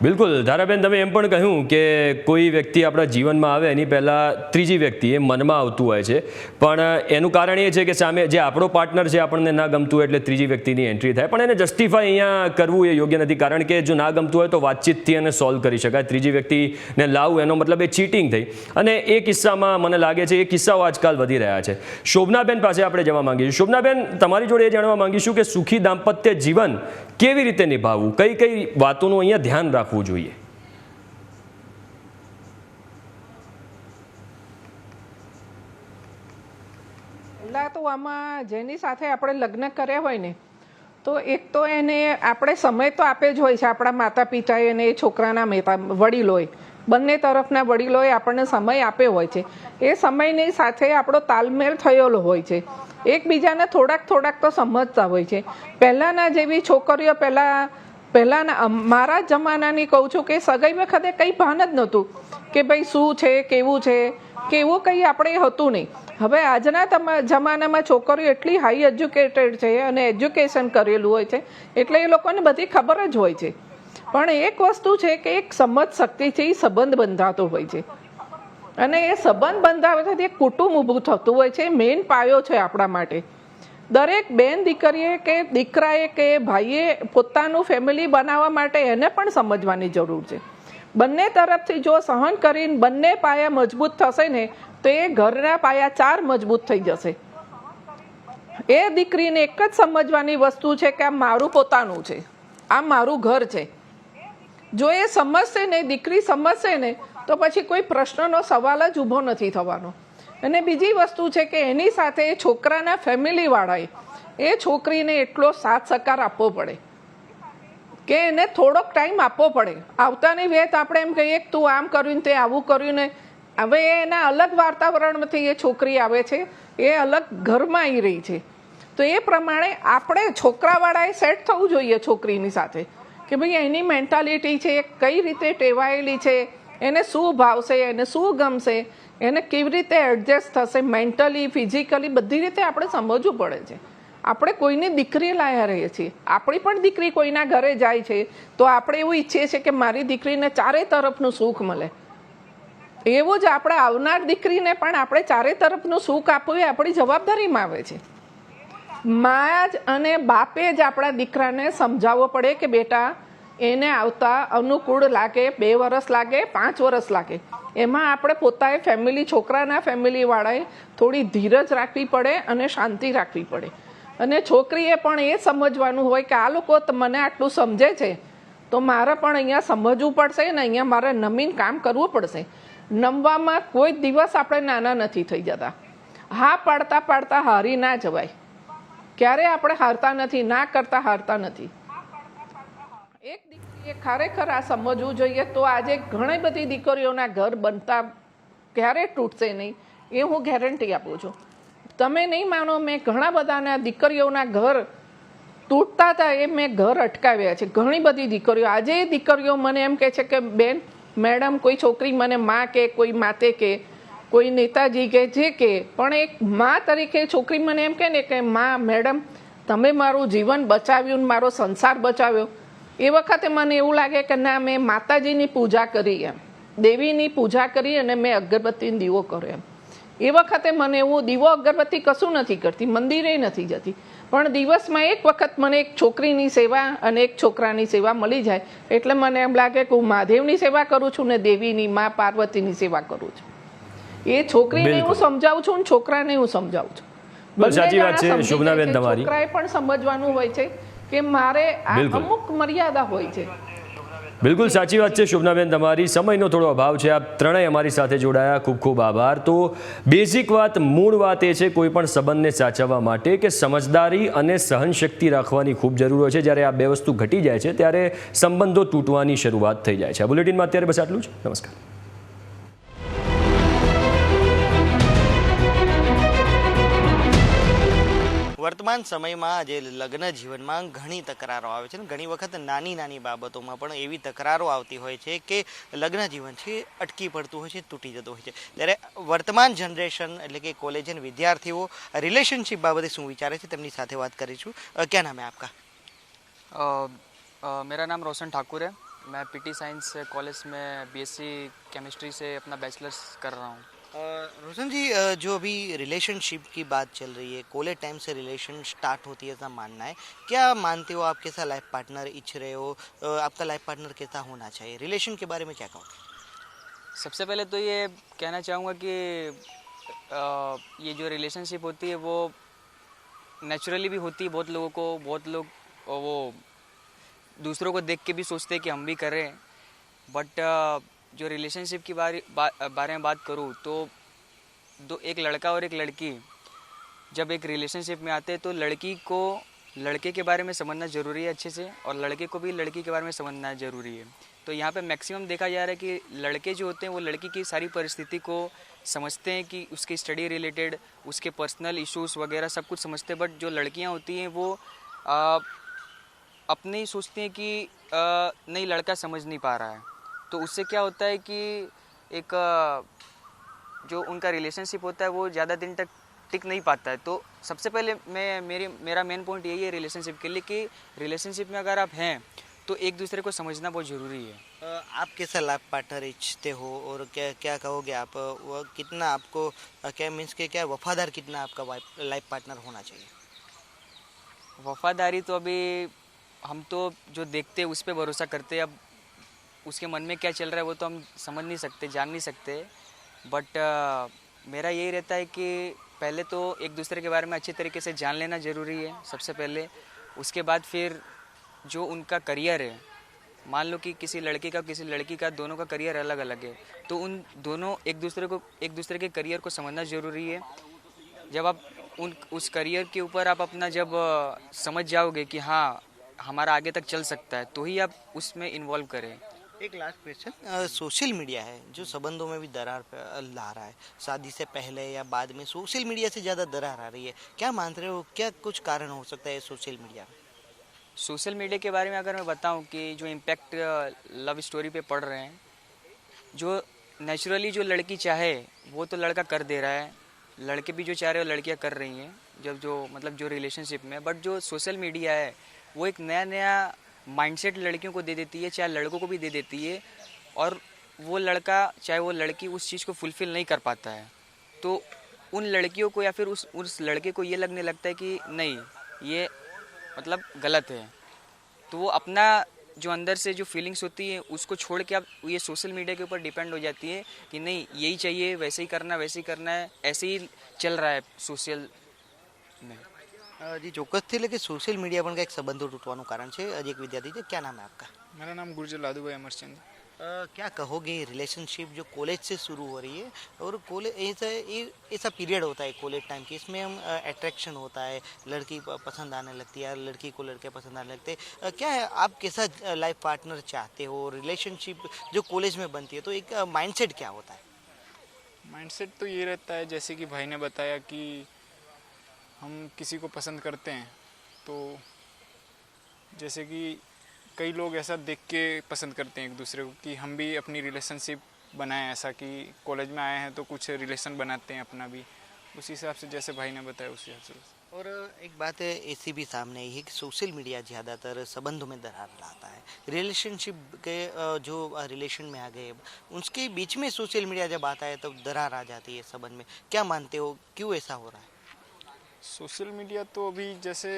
બિલકુલ ધારાબેન, તમે એમ પણ કહ્યું કે કોઈ વ્યક્તિ આપણા જીવનમાં આવે એની પહેલાં ત્રીજી વ્યક્તિ એ મનમાં આવતું હોય છે, પણ એનું કારણ એ છે કે સામે જે આપણો પાર્ટનર છે આપણને ના ગમતું હોય એટલે ત્રીજી વ્યક્તિની એન્ટ્રી થાય, પણ એને જસ્ટિફાય અહીંયા કરવું એ યોગ્ય નથી, કારણ કે જો ના ગમતું હોય તો વાતચીતથી એને સોલ્વ કરી શકાય. ત્રીજી વ્યક્તિને લાવવું એનો મતલબ એ ચીટિંગ થઈ, અને એ કિસ્સામાં મને લાગે છે એ કિસ્સાઓ આજકાલ વધી રહ્યા છે. શોભનાબેન પાસે આપણે જવા માંગીશું. શોભનાબેન, તમારી જોડે એ જાણવા માંગીશું કે સુખી દાંપત્ય જીવન કેવી રીતે નિભાવવું, કઈ કઈ વાતોનું અહીંયા ધ્યાન રાખવું જોઈએ? પહેલાં તો આમાં જેની સાથે આપણે લગ્ન કર્યા હોય ને, તો એક તો એને આપણે સમય તો આપે જ હોય છે, આપણા માતા પિતાએ અને એ છોકરાના વડીલોએ, બંને તરફના વડીલોએ આપણને સમય આપ્યો હોય છે. એ સમયની સાથે આપણો તાલમેલ થયેલો હોય છે, એકબીજાને થોડાક તો સમજતા હોય છે. પહેલાંના જેવી છોકરીઓ પહેલાંના મારા જમાનાની કહું છું કે સગાઈ વખતે કંઈ ભાન જ નહોતું કે ભાઈ શું છે, કેવું છે, કેવું કંઈ આપણે હતું નહીં. હવે આજના જમાનામાં છોકરીઓ એટલી હાઈ એજ્યુકેટેડ છે અને એજ્યુકેશન કરેલું હોય છે, એટલે એ લોકોને બધી ખબર જ હોય છે. પણ એક વસ્તુ છે કે એક સમજ શક્તિથી સંબંધ બંધાતો હોય છે, અને એ સંબંધ બંધાવવાથી એક કુટુંબ ઊભું થતું હોય છે. મેઇન પાયો છે આપણા માટે. દરેક બેન દીકરીએ કે દીકરાએ કે ભાઈએ પોતાનું ફેમિલી બનાવવા માટે એને પણ સમજવાની જરૂર છે. બંને તરફથી જો સહન કરીને બંને પાયા મજબૂત થશે ને, તો એ ઘરના પાયા 4 મજબૂત થઈ જશે. એ દીકરીને એક જ સમજવાની વસ્તુ છે કે આ મારું પોતાનું છે, આ મારું ઘર છે. જો એ સમજશે ને, દીકરી સમજશે ને, તો પછી કોઈ પ્રશ્નનો સવાલ જ ઊભો નથી થવાનો. અને બીજી વસ્તુ છે કે એની સાથે છોકરાના ફેમિલીવાળાએ એ છોકરીને એટલો સાથ સહકાર આપવો પડે કે એને થોડોક ટાઈમ આપવો પડે. આવતાની વેત આપણે એમ કહીએ કે તું આમ કર્યું ને તે આવું કર્યું ને, હવે એના અલગ વાતાવરણમાંથી એ છોકરી આવે છે, એ અલગ ઘરમાં આવી રહી છે. તો એ પ્રમાણે આપણે છોકરાવાળાએ સેટ થવું જોઈએ છોકરીની સાથે કે ભાઈ એની મેન્ટાલિટી છે, કઈ રીતે ટેવાયેલી છે, એને શું ભાવશે, એને શું ગમશે, એને કેવી રીતે એડજસ્ટ થશે મેન્ટલી, ફિઝિકલી, બધી રીતે આપણે સમજવું પડે છે. આપણે કોઈની દીકરી લાયા રહીએ છીએ, આપણી પણ દીકરી કોઈના ઘરે જાય છે તો આપણે એવું ઈચ્છીએ છીએ કે મારી દીકરીને ચારે તરફનું સુખ મળે. એવું જ આપણે આવનાર દીકરીને પણ આપણે ચારે તરફનું સુખ આપવું એ આપણી જવાબદારીમાં આવે છે. મા જ અને બાપે જ આપણા દીકરાને સમજાવવો પડે કે બેટા એને આવતા અનુકૂળ લાગે, 2 વર્ષ લાગે, 5 વર્ષ લાગે, એમાં આપણે પોતાએ ફેમિલી, છોકરાના ફેમિલીવાળાએ થોડી ધીરજ રાખવી પડે અને શાંતિ રાખવી પડે. અને છોકરીએ પણ એ સમજવાનું હોય કે આ લોકો મને આટલું સમજે છે તો મારે પણ અહીંયા સમજવું પડશે ને અહીંયા મારે નમીન કામ કરવું પડશે. નમવામાં કોઈ દિવસ આપણે નાના નથી થઈ જતા. હા પાડતા પાડતા હારી ના જવાય, ક્યારે આપણે હારતા નથી, ના કરતા હારતા નથી. એક દીકરીએ ખરેખર આ સમજવું જોઈએ. તો આજે ઘણી બધી દીકરીઓના ઘર બનતા ક્યારે તૂટશે નહીં એ હું ગેરંટી આપું છું. તમે નહીં માનો, મેં ઘણા બધાના દીકરીઓના ઘર તૂટતા હતા એ મેં ઘર અટકાવ્યા છે. ઘણી બધી દીકરીઓ, આજે એ દીકરીઓ મને એમ કહે છે કે બેન, મેડમ, કોઈ છોકરી મને માં કે કોઈ માતે કે કોઈ નેતાજી કે જે કે, પણ એક માં તરીકે છોકરી મને એમ કહે ને કે માં, મેડમ, તમે મારું જીવન બચાવ્યું, મારો સંસાર બચાવ્યો, એ વખતે મને એવું લાગે કે ના, મેં માતાજીની પૂજા કરી, એમ દેવીની પૂજા કરી અને મેં અગરબત્તી દીવો કર્યો. એમ એ વખતે મને એવું, દીવો અગરબત્તી કશું નથી કરતી, મંદિરે નથી જતી, પણ દિવસમાં એક વખત મને એક છોકરીની સેવા અને એક છોકરાની સેવા મળી જાય એટલે મને એમ લાગે કે હું મહાદેવની સેવા કરું છું ને દેવીની, મા પાર્વતીની સેવા કરું છું. એ છોકરીને હું સમજાવું છું ને છોકરાને હું સમજાવું છું. સાચી વાત છે શોભનાબેન તમારી. છોકરાએ પણ સમજવાનું હોય છે કે મારે અમુક મર્યાદા હોય છે. બિલકુલ સાચી વાત છે શોભનાબેન તમારી. સમયનો થોડો અભાવ છે, આપ ત્રણેય અમારી સાથે જોડાયા, ખૂબ ખૂબ આભાર. તો બેઝિક વાત, મૂળ વાત એ છે કોઈ પણ સંબંધને સાચવવા માટે કે સમજદારી અને સહનશક્તિ રાખવાની ખૂબ જરૂર હોય છે. જ્યારે આ 2 વસ્તુ ઘટી જાય છે ત્યારે સંબંધો તૂટવાની શરૂઆત થઈ જાય છે. આ બુલેટિનમાં અત્યારે બસ આટલું જ. નમસ્કાર. વર્તમાન સમયમાં જે લગ્ન જીવનમાં ઘણી તકરારો આવે છે ને ઘણી વખત નાની નાની બાબતોમાં પણ એવી તકરારો આવતી હોય છે કે લગ્ન જીવન છે અટકી પડતું હોય છે, તૂટી જતું હોય છે. ત્યારે વર્તમાન જનરેશન એટલે કે કોલેજન વિદ્યાર્થીઓ રિલેશનશિપ બાબતે શું વિચારે છે તેમની સાથે વાત કરીશું. ક્યાં નામ है आपका? मेरा नाम रोशन ठाकुर है. मैं पीटी साइंस कॉलेज में बीएससी केमिस्ट्री से अपना बैचलर्स कर रहा हूँ। रोशन जी, जो अभी रिलेशनशिप की बात चल रही है, कॉलेज टाइम से रिलेशन स्टार्ट होती है ऐसा मानना है, क्या मानते हो आप कैसा लाइफ पार्टनर इच्छ रहे हो, आपका लाइफ पार्टनर कैसा होना चाहिए, रिलेशन के बारे में क्या कहोगे? सबसे पहले तो ये कहना चाहूँगा कि ये जो रिलेशनशिप होती है वो नेचुरली भी होती है। बहुत लोग वो दूसरों को देख के भी सोचते हैं कि हम भी करें, बट जो रिलेशनशिप की बारे में बात करूँ तो एक लड़का और एक लड़की जब एक रिलेशनशिप में आते हैं तो लड़की को लड़के के बारे में समझना ज़रूरी है अच्छे से, और लड़के को भी लड़की के बारे में समझना ज़रूरी है। तो यहाँ पे मैक्सिमम देखा जा रहा है कि लड़के जो होते हैं वो लड़की की सारी परिस्थिति को समझते हैं, कि उसकी स्टडी रिलेटेड, उसके पर्सनल इश्यूज़ वगैरह सब कुछ समझते हैं, बट जो लड़कियाँ होती हैं वो अपने ही सोचती हैं कि नहीं, लड़का समझ नहीं पा रहा है। तो उससे क्या होता है कि एक जो उनका रिलेशनशिप होता है वो ज़्यादा दिन तक टिक नहीं पाता है। तो सबसे पहले मेरा मेन पॉइंट यही है रिलेशनशिप के लिए कि रिलेशनशिप में अगर आप हैं तो एक दूसरे को समझना बहुत ज़रूरी है। आप कैसा लाइफ पार्टनर इच्छते हो और क्या कहोगे आप, वो कितना आपको क्या मीन्स के क्या वफादार कितना आपका लाइफ पार्टनर होना चाहिए? वफादारी तो अभी हम तो जो देखते हैं उस पर भरोसा करते हैं। अब उसके मन में क्या चल रहा है वो तो हम समझ नहीं सकते, जान नहीं सकते, बट मेरा यही रहता है कि पहले तो एक दूसरे के बारे में अच्छे तरीके से जान लेना ज़रूरी है सबसे पहले। उसके बाद फिर जो उनका करियर है, मान लो कि किसी लड़के का किसी लड़की का दोनों का करियर अलग अलग है, तो उन दोनों एक दूसरे के करियर को समझना ज़रूरी है। जब आप उस करियर के ऊपर आप अपना जब समझ जाओगे कि हाँ हमारा आगे तक चल सकता है, तो ही आप उसमें इन्वॉल्व करें। एक लास्ट क्वेश्चन, सोशल मीडिया है जो संबंधों में भी दरार ला रहा है, शादी से पहले या बाद में सोशल मीडिया से ज़्यादा दरार आ रही है, क्या मानते हो, क्या कुछ कारण हो सकता है सोशल मीडिया में? सोशल मीडिया के बारे में अगर मैं बताऊं कि जो इम्पैक्ट लव स्टोरी पे पड़ रहे हैं, जो नेचुरली जो लड़की चाहे वो तो लड़का कर दे रहा है, लड़के भी जो चाह रहे हो लड़कियां कर रही हैं, जब जो रिलेशनशिप में। बट जो सोशल मीडिया है वो एक नया माइंडसेट लड़कियों को दे देती है, चाहे लड़कों को भी दे देती है, और वो लड़का चाहे वो लड़की उस चीज़ को फुलफ़िल नहीं कर पाता है। तो उन लड़कियों को या फिर उस लड़के को ये लगने लगता है कि नहीं, ये मतलब गलत है। तो वो अपना जो अंदर से जो फीलिंग्स होती है उसको छोड़ के अब ये सोशल मीडिया के ऊपर डिपेंड हो जाती है कि नहीं, यही चाहिए, वैसे ही करना है, ऐसे ही चल रहा है सोशल में। जी ચોક્કસથી, એટલે કે સોશિયલ મીડિયા પણ કંઈક સંબંધો તૂટવાનું કારણ છે। હજી એક વિદ્યાર્થી છે, क्या नाम है आपका? मेरा नाम गुर्जर लादू भाई अमरचंद। क्या कहोगे रिलेशनशिप जो कॉलेज से शुरू हो रही है, और कॉलेज ऐसा पीरियड होता है कॉलेज टाइम की, इसमें हम अट्रैक्शन होता है, लड़की पसंद आने लगती है, लड़की को लड़के पसंद आने लगते हैं, क्या है आप कैसा लाइफ पार्टनर चाहते हो, रिलेशनशिप जो कॉलेज में बनती है तो एक माइंडसेट क्या होता है? माइंडसेट तो ये रहता है जैसे कि भाई ने बताया कि हम किसी को पसंद करते हैं, तो जैसे कि कई लोग ऐसा देख के पसंद करते हैं एक दूसरे को कि हम भी अपनी रिलेशनशिप बनाएं, ऐसा कि कॉलेज में आए हैं तो कुछ रिलेशन बनाते हैं अपना भी, उस हिसाब से जैसे भाई ने बताया उस हिसाब से। और एक बात है ऐसी भी सामने आई है कि सोशल मीडिया ज़्यादातर संबंधों में दरार लाता है। रिलेशनशिप के जो रिलेशन में आ गए उसके बीच में सोशल मीडिया जब आता है तब दरार आ जाती है संबंध में, क्या मानते हो क्यों ऐसा हो रहा है? सोशल मीडिया तो अभी जैसे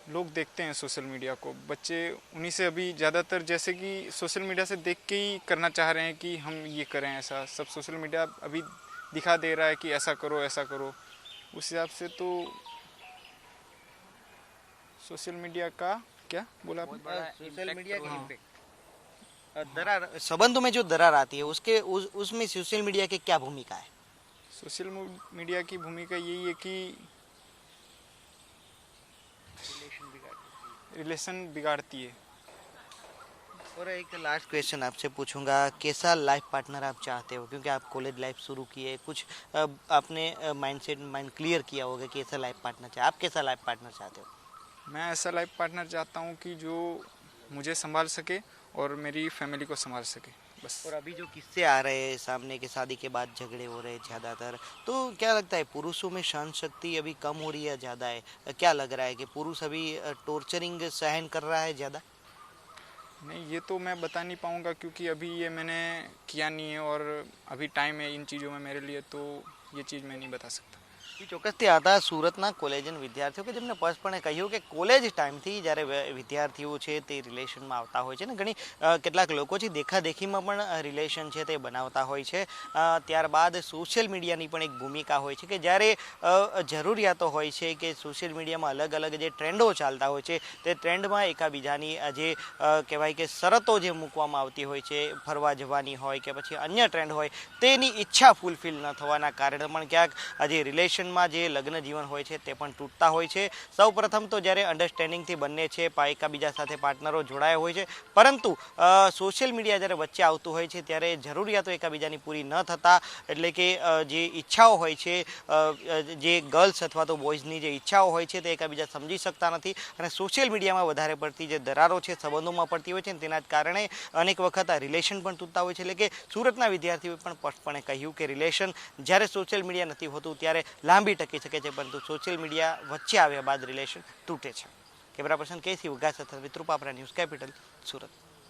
लोग देखते हैं सोशल मीडिया को, बच्चे उन्हीं से अभी ज़्यादातर जैसे कि सोशल मीडिया से देख के ही करना चाह रहे हैं कि हम ये करें, ऐसा सब सोशल मीडिया अभी दिखा दे रहा है कि ऐसा करो ऐसा करो। उस हिसाब से तो सोशल मीडिया का क्या बोला आपने? सोशल मीडिया की इम्पैक्ट, दरार संबंधों में जो दरार आती है उसमें सोशल मीडिया की क्या भूमिका है? सोशल मीडिया की भूमिका यही है कि रिलेशन बिगाड़ती है। और एक लास्ट क्वेश्चन आपसे पूछूंगा, कैसा लाइफ पार्टनर आप चाहते हो, क्योंकि आप कॉलेज लाइफ शुरू किए, कुछ आपने माइंड क्लियर किया होगा कि ऐसा लाइफ पार्टनर चाहिए, आप कैसा लाइफ पार्टनर चाहते हो? मैं ऐसा लाइफ पार्टनर चाहता हूँ कि जो मुझे संभाल सके और मेरी फैमिली को संभाल सके, बस। और अभी जो किस्से आ रहे हैं सामने के शादी के बाद झगड़े हो रहे हैं ज़्यादातर, तो क्या लगता है पुरुषों में सहन शक्ति अभी कम हो रही है ज़्यादा है? क्या लग रहा है कि पुरुष अभी टॉर्चरिंग सहन कर रहा है ज़्यादा? नहीं, ये तो मैं बता नहीं पाऊँगा क्योंकि अभी ये मैंने किया नहीं है और अभी टाइम है इन चीज़ों में मेरे लिए, तो ये चीज़ मैं नहीं बता सकता. ચોક્કસથી હતા સુરતના કોલેજન વિદ્યાર્થીઓ કે જેમને સ્પષ્ટપણે કહ્યું કે કોલેજ ટાઈમથી જ્યારે વિદ્યાર્થીઓ છે તે રિલેશનમાં આવતા હોય છે ને ઘણી કેટલાક લોકો છે દેખાદેખીમાં પણ રિલેશન છે તે બનાવતા હોય છે. ત્યારબાદ સોશિયલ મીડિયાની પણ એક ભૂમિકા હોય છે કે જ્યારે જરૂરિયાતો હોય છે કે સોશિયલ મીડિયામાં અલગ અલગ જે ટ્રેન્ડો ચાલતા હોય છે તે ટ્રેન્ડમાં એકાબીજાની જે કહેવાય કે શરતો જે મૂકવામાં આવતી હોય છે, ફરવા જવાની હોય કે પછી અન્ય ટ્રેન્ડ હોય, તેની ઈચ્છા ફૂલફિલ ન થવાના કારણે પણ ક્યાંક આજે રિલેશન માં જે લગ્ન જીવન હોય છે તે પણ તૂટતા હોય છે. સૌપ્રથમ તો જ્યારે અન્ડરસ્ટેન્ડિંગથી બંને છે એકાબીજા સાથે પાર્ટનરો જોડાયા હોય છે, પરંતુ સોશિયલ મીડિયા જ્યારે વચ્ચે આવતું હોય છે ત્યારે જરૂરિયાતો એકાબીજાની પૂરી ન થતા, એટલે કે જે ઈચ્છાઓ હોય છે, જે ગર્લ્સ અથવા તો બોયઝની જે ઈચ્છાઓ હોય છે તે એકાબીજા સમજી શકતા નથી અને સોશિયલ મીડિયામાં વધારે પડતી જે દરારો છે સંબંધોમાં પડતી હોય છે ને તેના જ કારણે અનેક વખત આ રિલેશન પણ તૂટતા હોય છે. એટલે કે સુરતના વિદ્યાર્થીઓએ પણ સ્પષ્ટપણે કહ્યું કે રિલેશન જ્યારે સોશિયલ મીડિયા નથી હોતું ત્યારે લાંબી ટકી શકે છે, પરંતુ સોશિયલ મીડિયા વચ્ચે આવ્યા બાદ રિલેશન તૂટે છે. કેમેરા પર્સન કેસી વઘાસ સાથે વિત્રુપાપરા, ન્યૂઝ કેપિટલ, સુરત.